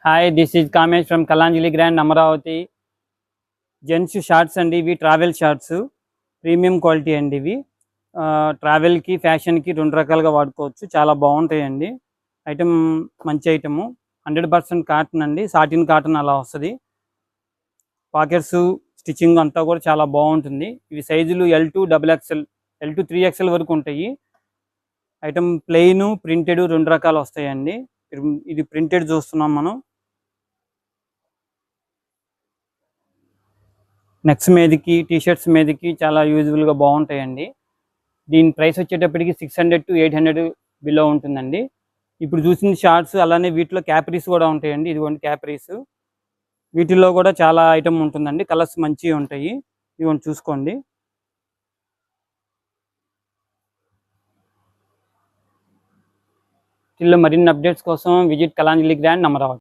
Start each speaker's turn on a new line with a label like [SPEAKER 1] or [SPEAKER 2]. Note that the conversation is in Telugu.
[SPEAKER 1] Hi this is Kamesh from Kalanjali grand Amaravati. Gents shorts అండి, ఇవి ట్రావెల్ షార్ట్స్, ప్రీమియం క్వాలిటీ అండి. ఇవి ట్రావెల్కి ఫ్యాషన్కి రెండు రకాలుగా వాడుకోవచ్చు. చాలా బాగుంటాయండి. ఐటమ్ మంచి ఐటము, 100% కాటన్ అండి, సాటిన్ కాటన్ అలా వస్తుంది. పాకెట్స్ స్టిచ్చింగ్ అంతా కూడా చాలా బాగుంటుంది. ఇవి సైజులు L2 XXL, L2 3XL వరకు ఉంటాయి. ఐటమ్ ప్లెయిన్ ప్రింటెడ్ రెండు రకాలు వస్తాయండి. ఇది ప్రింటెడ్ చూస్తున్నాం మనం. నెక్స్ మీదకి టీషర్ట్స్ మీదకి చాలా యూజ్ఫుల్గా బాగుంటాయండి. దీని ప్రైస్ వచ్చేటప్పటికి 600 to 800 బిలో ఉంటుందండి. ఇప్పుడు చూసిన షార్ట్స్ అలానే వీటిలో క్యాపరీస్ కూడా ఉంటాయండి. ఇదిగోండి క్యాపరీస్, వీటిల్లో కూడా చాలా ఐటమ్ ఉంటుందండి. కలర్స్ మంచిగా ఉంటాయి. ఇదిగోండి చూసుకోండి. వీటిల్లో మరిన్ని అప్డేట్స్ కోసం విజిట్ కలాంజలి గ్రాండ్ అమరావతి.